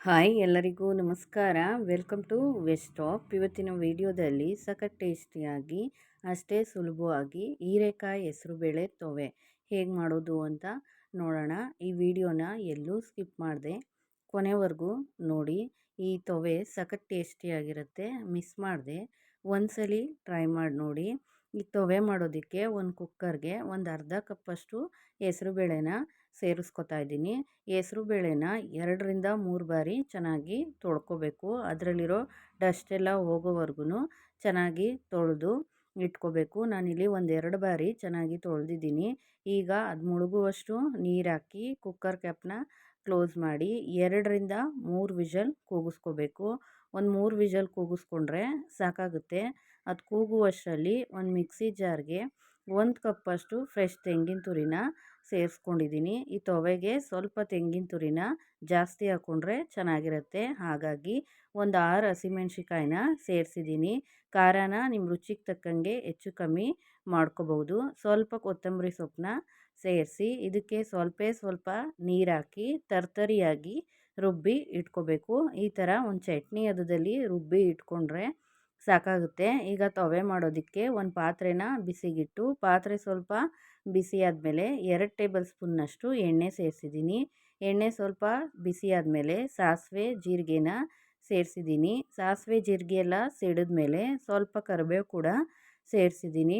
Hi ಎಲ್ಲರಿಗೂ ನಮಸ್ಕಾರ. Welcome to West Top. ಇವತ್ತಿನ ವಿಡಿಯೋದಲ್ಲಿ ಸಖತ್ ಟೇಸ್ಟಿಯಾಗಿ ಅಷ್ಟೇ ಸುಲಭವಾಗಿ ಹೀರೆಕಾಯಿ ಹೆಸರುಬೇಳೆ ತೊವೆ ಹೇಗೆ ಮಾಡೋದು ಅಂತ ನೋಡೋಣ. ಈ ವಿಡಿಯೋನ ಎಲ್ಲೂ ಸ್ಕಿಪ್ ಮಾಡಿದೆ ಕೊನೆವರೆಗೂ ನೋಡಿ. ಈ ತೊವೆ ಸಖತ್ ಟೇಸ್ಟಿಯಾಗಿರುತ್ತೆ, ಮಿಸ್ ಮಾಡಿದೆ ಒಂದ್ಸಲಿ ಟ್ರೈ ಮಾಡಿ ನೋಡಿ. ಈ ತೊವೆ ಮಾಡೋದಕ್ಕೆ ಒಂದು ಕುಕ್ಕರ್ಗೆ ಒಂದು ಅರ್ಧ ಕಪ್ಪಷ್ಟು ಹೆಸರುಬೇಳೆನ ಸೇರಿಸ್ಕೊತಾ ಇದ್ದೀನಿ. ಹೆಸರುಬೇಳೆನ 2 ರಿಂದ 3 ಬಾರಿ ಚೆನ್ನಾಗಿ ತೊಳ್ಕೊಬೇಕು. ಅದರಲ್ಲಿರೋ ಡಸ್ಟ್ ಎಲ್ಲ ಹೋಗೋವರೆಗೂ ಚೆನ್ನಾಗಿ ತೊಳೆದು ಇಟ್ಕೋಬೇಕು. ನಾನಿಲ್ಲಿ 1-2 ಬಾರಿ ಚೆನ್ನಾಗಿ ತೊಳೆದಿದ್ದೀನಿ. ಈಗ ಅದು ಮುಳುಗುವಷ್ಟು ನೀರು ಹಾಕಿ ಕುಕ್ಕರ್ ಕ್ಯಾಪ್ನ ಕ್ಲೋಸ್ ಮಾಡಿ 2-3 ವಿಷಲ್ ಕೂಗಿಸ್ಕೋಬೇಕು. ಒಂದು 3 ವಿಷಲ್ ಕೂಗಿಸ್ಕೊಂಡ್ರೆ ಸಾಕಾಗುತ್ತೆ. ಅದು ಕೂಗುವಷ್ಟರಲ್ಲಿ ಒಂದು ಮಿಕ್ಸಿ ಜಾರ್ಗೆ 1 ಕಪ್ಪಷ್ಟು ಫ್ರೆಶ್ ತೆಂಗಿನ ತುರಿನ ಸೇರಿಸ್ಕೊಂಡಿದ್ದೀನಿ. ಈ ತೊವೆಗೆ ಸ್ವಲ್ಪ ತೆಂಗಿನ ತುರಿನ ಜಾಸ್ತಿ ಹಾಕ್ಕೊಂಡ್ರೆ ಚೆನ್ನಾಗಿರುತ್ತೆ. ಹಾಗಾಗಿ ಒಂದು 6 ಹಸಿಮೆಣ್ಸಿಕಾಯಿನ ಸೇರಿಸಿದ್ದೀನಿ. ಖಾರನ ನಿಮ್ಮ ರುಚಿಗೆ ತಕ್ಕಂಗೆ ಹೆಚ್ಚು ಕಮ್ಮಿ ಮಾಡ್ಕೋಬಹುದು. ಸ್ವಲ್ಪ ಕೊತ್ತಂಬರಿ ಸೊಪ್ಪನ್ನ ಸೇರಿಸಿ ಇದಕ್ಕೆ ಸ್ವಲ್ಪ ನೀರು ಹಾಕಿ ತರ್ತರಿಯಾಗಿ ರುಬ್ಬಿ ಇಟ್ಕೋಬೇಕು. ಈ ಥರ ಒಂದು ಚಟ್ನಿ ಹದದಲ್ಲಿ ರುಬ್ಬಿ ಇಟ್ಕೊಂಡ್ರೆ ಸಾಕಾಗುತ್ತೆ. ಈಗ ತೊವೆ ಮಾಡೋದಕ್ಕೆ ಒಂದು ಪಾತ್ರೆನ ಬಿಸಿಗಿಟ್ಟು ಪಾತ್ರೆ ಸ್ವಲ್ಪ ಬಿಸಿ ಆದಮೇಲೆ 2 ಟೇಬಲ್ ಸ್ಪೂನ್ನಷ್ಟು ಎಣ್ಣೆ ಸೇರಿಸಿದ್ದೀನಿ. ಎಣ್ಣೆ ಸ್ವಲ್ಪ ಬಿಸಿ ಆದಮೇಲೆ ಸಾಸಿವೆ ಜೀರಿಗೆನ ಸೇರಿಸಿದ್ದೀನಿ. ಸಾಸಿವೆ ಜೀರಿಗೆ ಎಲ್ಲ ಸಿಡಿದ್ಮೇಲೆ ಸ್ವಲ್ಪ ಕರಿಬೇವು ಕೂಡ ಸೇರಿಸಿದ್ದೀನಿ.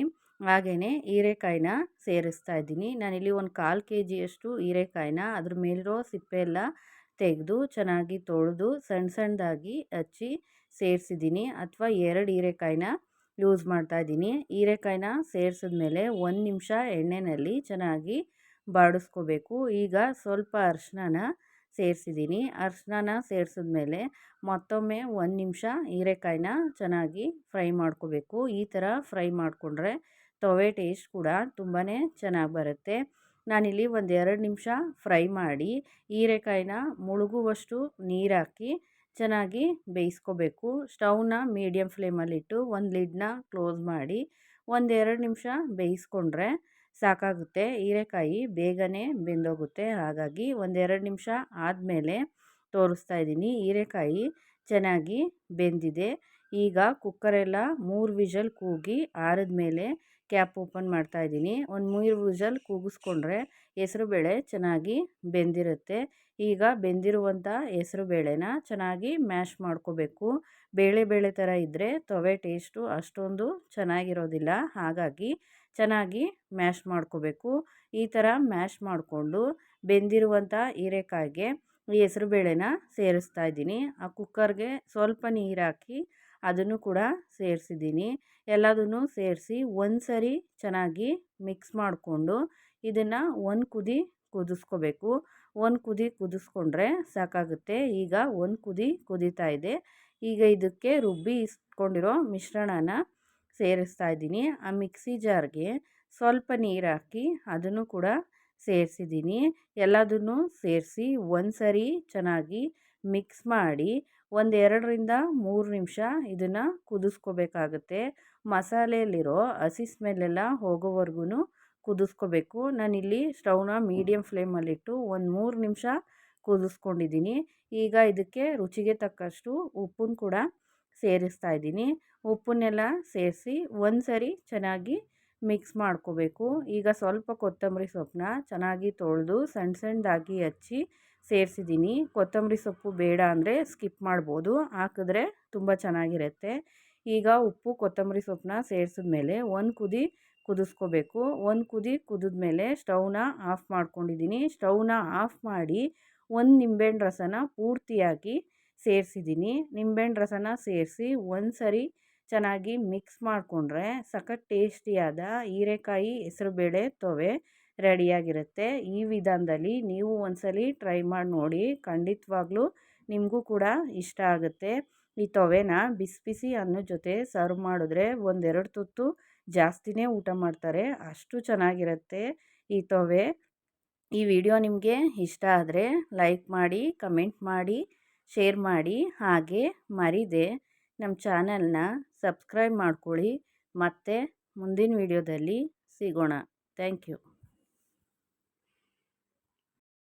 ಹಾಗೆಯೇ ಹೀರೆಕಾಯಿನ ಸೇರಿಸ್ತಾ ಇದ್ದೀನಿ. ನಾನಿಲ್ಲಿ ಒಂದು 1/4 kg ಹೀರೆಕಾಯಿನ ಅದ್ರ ಮೇಲಿರೋ ಸಿಪ್ಪೆ ಎಲ್ಲ ತೆಗೆದು ಚೆನ್ನಾಗಿ ತೊಳೆದು ಸಣ್ಣದಾಗಿ ಹಚ್ಚಿ ಸೇರಿಸಿದ್ದೀನಿ. ಅಥವಾ 2 ಹೀರೆಕಾಯಿನ ಯೂಸ್ ಮಾಡ್ತಾ ಇದ್ದೀನಿ. ಹೀರೆಕಾಯಿನ ಸೇರಿಸಿದ್ಮೇಲೆ 1 ನಿಮಿಷ ಎಣ್ಣೆಯಲ್ಲಿ ಚೆನ್ನಾಗಿ ಬಾಡಿಸ್ಕೋಬೇಕು. ಈಗ ಸ್ವಲ್ಪ ಅರಿಶಿನ ಸೇರಿಸಿದ್ದೀನಿ. ಅರಿಶಿನ ಸೇರಿಸಿದ್ಮೇಲೆ ಮತ್ತೊಮ್ಮೆ 1 ನಿಮಿಷ ಹೀರೆಕಾಯಿನ ಚೆನ್ನಾಗಿ ಫ್ರೈ ಮಾಡ್ಕೋಬೇಕು. ಈ ಥರ ಫ್ರೈ ಮಾಡಿಕೊಂಡ್ರೆ ತೊವೆ ಟೇಸ್ಟ್ ಕೂಡ ತುಂಬಾ ಚೆನ್ನಾಗಿ ಬರುತ್ತೆ. ನಾನಿಲ್ಲಿ 1-2 ನಿಮಿಷ ಫ್ರೈ ಮಾಡಿ ಹೀರೆಕಾಯಿನ ಮುಳುಗುವಷ್ಟು ನೀರು ಹಾಕಿ ಚೆನ್ನಾಗಿ ಬೇಯಿಸ್ಕೋಬೇಕು. ಸ್ಟವ್ನ ಮೀಡಿಯಮ್ ಫ್ಲೇಮಲ್ಲಿಟ್ಟು ಒಂದು ಲಿಡ್ನ ಕ್ಲೋಸ್ ಮಾಡಿ 1-2 ನಿಮಿಷ ಬೇಯಿಸ್ಕೊಂಡ್ರೆ ಸಾಕಾಗುತ್ತೆ. ಹೀರೆಕಾಯಿ ಬೇಗನೆ ಬೆಂದೋಗುತ್ತೆ. ಹಾಗಾಗಿ 1-2 ನಿಮಿಷ ಆದಮೇಲೆ ತೋರಿಸ್ತಾ ಇದ್ದೀನಿ. ಹೀರೆಕಾಯಿ ಚೆನ್ನಾಗಿ ಬೆಂದಿದೆ. ಈಗ ಕುಕ್ಕರೆಲ್ಲ 3 ವಿಷಲ್ ಕೂಗಿ ಆರಿದ್ಮೇಲೆ ಕ್ಯಾಪ್ ಓಪನ್ ಮಾಡ್ತಾ ಇದ್ದೀನಿ. ಒಂದು 3 ವಿಷಲ್ ಕೂಗಿಸ್ಕೊಂಡ್ರೆ ಹೆಸರುಬೇಳೆ ಚೆನ್ನಾಗಿ ಬೆಂದಿರುತ್ತೆ. ಈಗ ಬೆಂದಿರುವಂಥ ಹೆಸರುಬೇಳೆನ ಚೆನ್ನಾಗಿ ಮ್ಯಾಶ್ ಮಾಡ್ಕೋಬೇಕು. ಬೇಳೆ ಥರ ಇದ್ದರೆ ತೊವೆ ಟೇಸ್ಟು ಅಷ್ಟೊಂದು ಚೆನ್ನಾಗಿರೋದಿಲ್ಲ. ಹಾಗಾಗಿ ಚೆನ್ನಾಗಿ ಮ್ಯಾಶ್ ಮಾಡ್ಕೋಬೇಕು. ಈ ಥರ ಮ್ಯಾಶ್ ಮಾಡಿಕೊಂಡು ಬೆಂದಿರುವಂಥ ಹೀರೆಕಾಯಿಗೆ ಈ ಹೆಸರುಬೇಳೆನ ಸೇರಿಸ್ತಾ ಇದ್ದೀನಿ. ಆ ಕುಕ್ಕರ್ಗೆ ಸ್ವಲ್ಪ ನೀರು ಹಾಕಿ ಅದನ್ನು ಕೂಡ ಸೇರಿಸಿದ್ದೀನಿ. ಎಲ್ಲದನ್ನು ಸೇರಿಸಿ ಒಂದು ಸರಿ ಚೆನ್ನಾಗಿ ಮಿಕ್ಸ್ ಮಾಡಿಕೊಂಡು ಇದನ್ನು ಒಂದು ಕುದಿ ಕುದಿಸ್ಕೋಬೇಕು. ಒಂದು ಕುದಿ ಕುದಿಸ್ಕೊಂಡ್ರೆ ಸಾಕಾಗುತ್ತೆ. ಈಗ ಒಂದು ಕುದಿ ಕುದೀತಾ ಇದೆ. ಈಗ ಇದಕ್ಕೆ ರುಬ್ಬಿ ಇಸ್ಕೊಂಡಿರೋ ಮಿಶ್ರಣನ ಸೇರಿಸ್ತಾ ಇದ್ದೀನಿ. ಆ ಮಿಕ್ಸಿ ಜಾರ್ಗೆ ಸ್ವಲ್ಪ ನೀರು ಹಾಕಿ ಅದನ್ನು ಕೂಡ ಸೇರಿಸಿದ್ದೀನಿ. ಎಲ್ಲದನ್ನು ಸೇರಿಸಿ ಒಂದು ಸರಿ ಚೆನ್ನಾಗಿ ಮಿಕ್ಸ್ ಮಾಡಿ 1-2-3 ನಿಮಿಷ ಇದನ್ನು ಕುದಿಸ್ಕೋಬೇಕಾಗುತ್ತೆ. ಮಸಾಲೆಯಲ್ಲಿರೋ ಹಸಿ ಸ್ಮೆಲ್ಲೆಲ್ಲ ಹೋಗೋವರೆಗೂ ಕುದಿಸ್ಕೋಬೇಕು. ನಾನಿಲ್ಲಿ ಸ್ಟವ್ನ ಮೀಡಿಯಮ್ ಫ್ಲೇಮಲ್ಲಿಟ್ಟು ಒಂದು 3 ನಿಮಿಷ ಕುದಿಸ್ಕೊಂಡಿದ್ದೀನಿ. ಈಗ ಇದಕ್ಕೆ ರುಚಿಗೆ ತಕ್ಕಷ್ಟು ಉಪ್ಪನ್ನು ಕೂಡ ಸೇರಿಸ್ತಾ ಇದ್ದೀನಿ. ಉಪ್ಪನ್ನೆಲ್ಲ ಸೇರಿಸಿ ಒಂದು ಸರಿ ಚೆನ್ನಾಗಿ ಮಿಕ್ಸ್ ಮಾಡ್ಕೋಬೇಕು. ಈಗ ಸ್ವಲ್ಪ ಕೊತ್ತಂಬರಿ ಸೊಪ್ಪನ್ನ ಚೆನ್ನಾಗಿ ತೊಳೆದು ಸಣ್ಣದಾಗಿ ಹಚ್ಚಿ ಸೇರಿಸಿದ್ದೀನಿ. ಕೊತ್ತಂಬರಿ ಸೊಪ್ಪು ಬೇಡ ಅಂದರೆ ಸ್ಕಿಪ್ ಮಾಡ್ಬೋದು, ಹಾಕಿದ್ರೆ ತುಂಬ ಚೆನ್ನಾಗಿರುತ್ತೆ. ಈಗ ಉಪ್ಪು ಕೊತ್ತಂಬರಿ ಸೊಪ್ಪನ್ನ ಸೇರಿಸಿದ್ಮೇಲೆ ಒಂದು ಕುದಿ ಕುದಿಸ್ಕೋಬೇಕು. ಒಂದು ಕುದಿ ಕುದಿದ್ಮೇಲೆ ಸ್ಟವ್ನ ಆಫ್ ಮಾಡ್ಕೊಂಡಿದ್ದೀನಿ. ಸ್ಟವ್ನ ಆಫ್ ಮಾಡಿ ಒಂದು ನಿಂಬೆಹಣ್ಣು ರಸನ ಪೂರ್ತಿಯಾಗಿ ಸೇರಿಸಿದ್ದೀನಿ. ನಿಂಬೆಹಣ್ಣು ರಸನ ಸೇರಿಸಿ ಒಂದು ಸರಿ ಚೆನ್ನಾಗಿ ಮಿಕ್ಸ್ ಮಾಡಿಕೊಂಡ್ರೆ ಸಖತ್ ಟೇಸ್ಟಿಯಾದ ಹೀರೆಕಾಯಿ ಹೆಸರುಬೇಳೆ ತೊವೆ ರೆಡಿಯಾಗಿರುತ್ತೆ. ಈ ವಿಧಾನದಲ್ಲಿ ನೀವು ಒಂದ್ಸಲಿ ಟ್ರೈ ಮಾಡಿ ನೋಡಿ. ಖಂಡಿತವಾಗ್ಲೂ ನಿಮಗೂ ಕೂಡ ಇಷ್ಟ ಆಗುತ್ತೆ. ಈ ತೊವೆನ ಬಿಸಿ ಅನ್ನದ ಜೊತೆ ಸರ್ವ್ ಮಾಡಿದ್ರೆ 1-2 ತುತ್ತು ಜಾಸ್ತಿನೇ ಊಟ ಮಾಡ್ತಾರೆ, ಅಷ್ಟು ಚೆನ್ನಾಗಿರುತ್ತೆ ಈ ತೊವೆ. ಈ ವಿಡಿಯೋ ನಿಮಗೆ ಇಷ್ಟ ಆದರೆ ಲೈಕ್ ಮಾಡಿ, ಕಮೆಂಟ್ ಮಾಡಿ, ಶೇರ್ ಮಾಡಿ. ಹಾಗೆ ಮರಿದೆ ನಮ್ಮ ಚಾನಲ್ನ ಸಬ್ಸ್ಕ್ರೈಬ್ ಮಾಡ್ಕೊಳ್ಳಿ. ಮತ್ತೆ ಮುಂದಿನ ವಿಡಿಯೋದಲ್ಲಿ ಸಿಗೋಣ. Thank you.